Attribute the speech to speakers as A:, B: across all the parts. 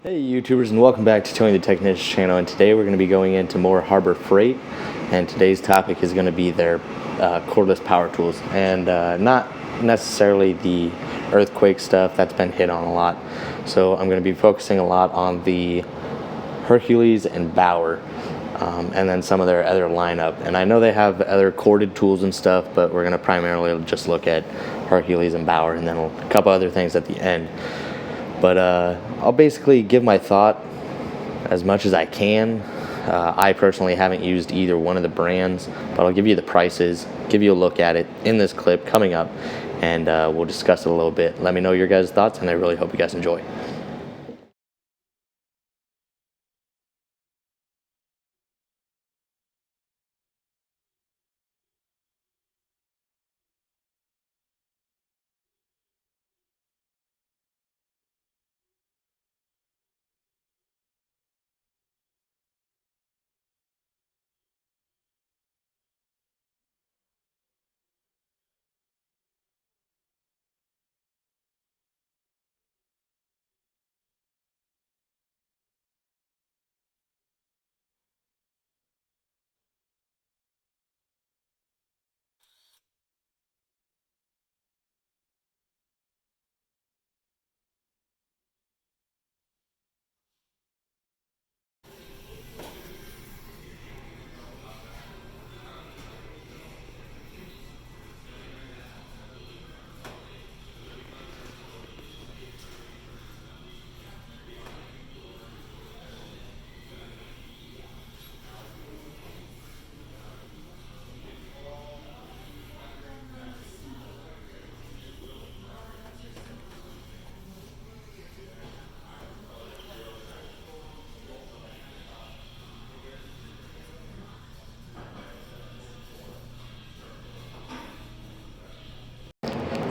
A: Hey YouTubers, and welcome back to Tony the Technician's channel, and today we're going to be going into more Harbor Freight, and today's topic is going to be their cordless power tools, and not necessarily the earthquake stuff that's been hit on a lot. So I'm going to be focusing a lot on the Hercules and Bauer, and then some of their other lineup. And I know they have other corded tools and stuff, but we're going to primarily just look at Hercules and Bauer, and then a couple other things at the end. But I'll basically give my thought as much as I can. I personally haven't used either one of the brands, but I'll give you the prices, give you a look at it in this clip coming up, and we'll discuss it a little bit. Let me know your guys' thoughts, and I really hope you guys enjoy.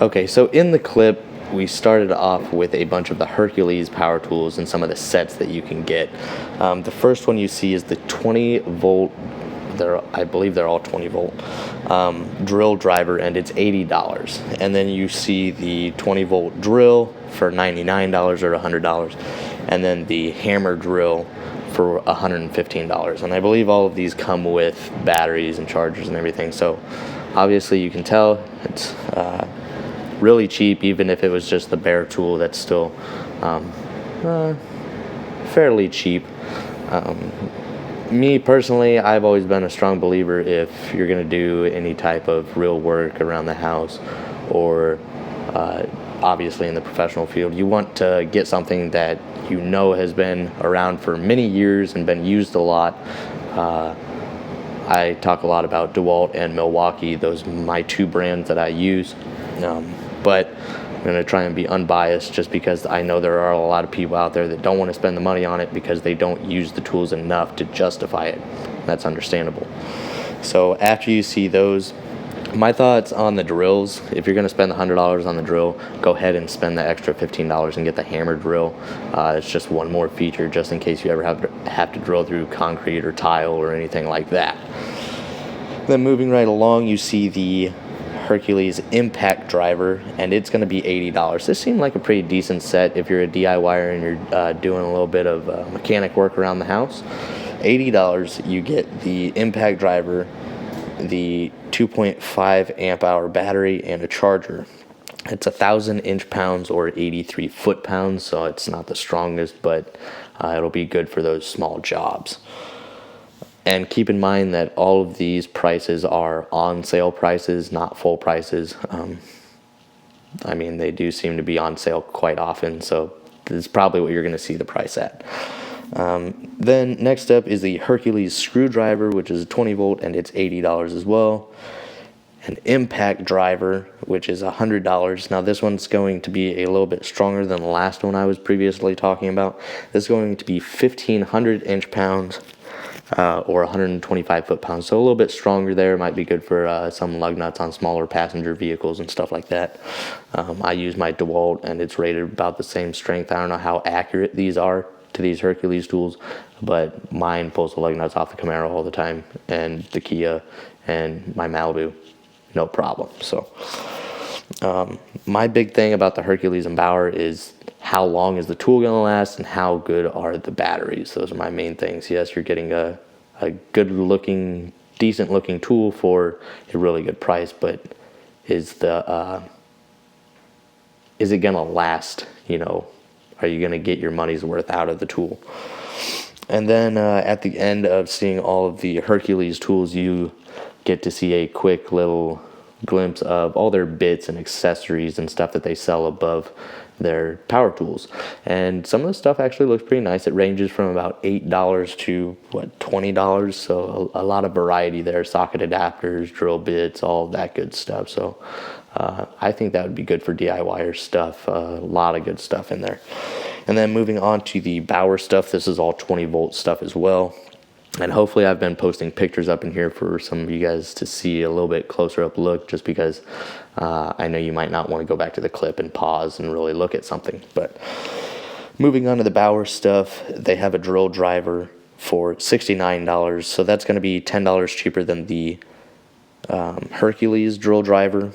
A: Okay, so in the clip, we started off with a bunch of the Hercules power tools and some of the sets that you can get. The first one you see is the 20 volt, I believe they're all 20 volt, drill driver, and it's $80. And then you see the 20 volt drill for $99 or $100, and then the hammer drill for $115. And I believe all of these come with batteries and chargers and everything. So obviously you can tell it's really cheap. Even if it was just the bare tool, that's still fairly cheap. Me personally, I've always been a strong believer, if you're going to do any type of real work around the house, or obviously in the professional field, you want to get something that you know has been around for many years and been used a lot. I talk a lot about DeWalt and Milwaukee. Those are my two brands that I use. But I'm going to try and be unbiased, just because I know there are a lot of people out there that don't want to spend the money on it because they don't use the tools enough to justify it. That's understandable. So after you see those, my thoughts on the drills: if you're going to spend $100 on the drill, go ahead and spend the extra $15 and get the hammer drill. It's just one more feature, just in case you ever have to drill through concrete or tile or anything like that. Then moving right along, you see the Hercules impact driver, and it's going to be $80. This seemed like a pretty decent set if you're a DIYer and you're doing a little bit of mechanic work around the house. $80, you get the impact driver, the 2.5 amp hour battery, and a charger. It's 1,000 inch-pounds or 83 foot-pounds, so it's not the strongest, but it'll be good for those small jobs. And keep in mind that all of these prices are on sale prices, not full prices. I mean, they do seem to be on sale quite often, so this is probably what you're going to see the price at. Then next up is the Hercules Screwdriver, which is a 20 volt, and it's $80 as well. An impact driver, which is $100. Now this one's going to be a little bit stronger than the last one I was previously talking about. This is going to be 1,500 inch-pounds. Or 125 foot-pounds, so a little bit stronger there. Might be good for some lug nuts on smaller passenger vehicles and stuff like that. I use my DeWalt, and it's rated about the same strength. I don't know how accurate these are to these Hercules tools, but mine pulls the lug nuts off the Camaro all the time, and the Kia, and my Malibu, no problem. So my big thing about the Hercules and Bauer is how long is the tool going to last, and how good are the batteries. Those are my main things. Yes, you're getting a good looking, decent looking tool for a really good price, but is it going to last? You know, are you going to get your money's worth out of the tool? And then at the end of seeing all of the Hercules tools, you get to see a quick little glimpse of all their bits and accessories and stuff that they sell above their power tools. And some of the stuff actually looks pretty nice. It ranges from about $8 to $20, so a lot of variety there. Socket adapters, drill bits, all of that good stuff. So I think that would be good for DIYer stuff. A lot of good stuff in there. And then moving on to the Bauer stuff, this is all 20-volt stuff as well. And hopefully I've been posting pictures up in here for some of you guys to see a little bit closer up look, just because I know you might not want to go back to the clip and pause and really look at something. But moving on to the Bauer stuff, they have a drill driver for $69. So that's going to be $10 cheaper than the Hercules drill driver.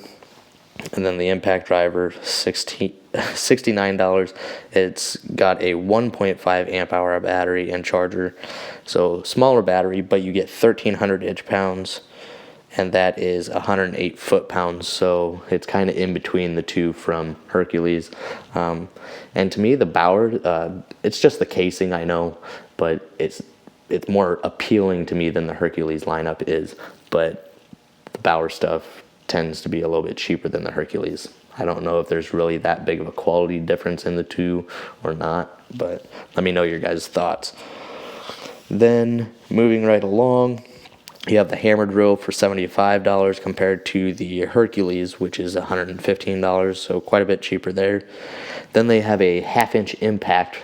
A: And then the impact driver, $69. It's got a 1.5 amp hour battery and charger, so smaller battery, but you get 1,300 inch-pounds, and that is 108 foot-pounds. So it's kind of in between the two from Hercules. And to me, the Bauer, it's just the casing, I know, but it's more appealing to me than the Hercules lineup is. But the Bauer stuff tends to be a little bit cheaper than the Hercules. I don't know if there's really that big of a quality difference in the two or not, but let me know your guys' thoughts. Then moving right along, you have the hammer drill for $75 compared to the Hercules, which is $115, so quite a bit cheaper there. Then they have a half-inch impact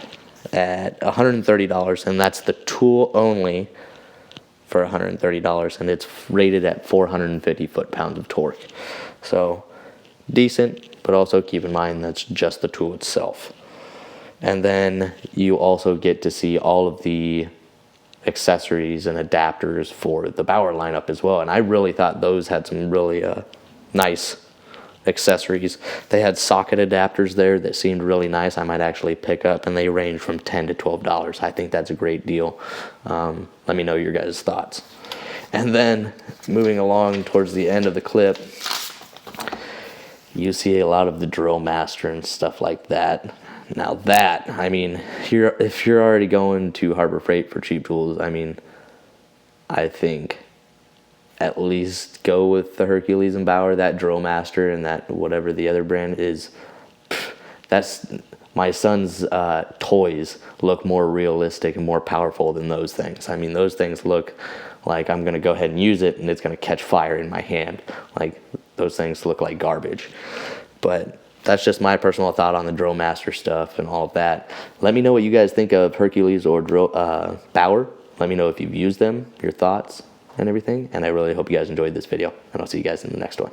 A: at $130, and that's the tool only for $130, and it's rated at 450 foot-pounds of torque. So decent, but also keep in mind that's just the tool itself. And then you also get to see all of the accessories and adapters for the Bauer lineup as well, and I really thought those had some really nice accessories. They had socket adapters there that seemed really nice. I might actually pick up, and they range from $10 to $12. I think that's a great deal. Let me know your guys' thoughts. And then moving along towards the end of the clip, you see a lot of the Drill Master and stuff like that. Now that, I mean, if you're already going to Harbor Freight for cheap tools, I mean, I think at least go with the Hercules and Bauer. That Drill Master and that whatever the other brand is, that's my son's toys look more realistic and more powerful than those things. I mean, those things look like I'm going to go ahead and use it and it's going to catch fire in my hand. Like, those things look like garbage. But that's just my personal thought on the Drill Master stuff and all of that. Let me know what you guys think of Hercules or Bauer. Let me know if you've used them, your thoughts and everything. And I really hope you guys enjoyed this video, and I'll see you guys in the next one.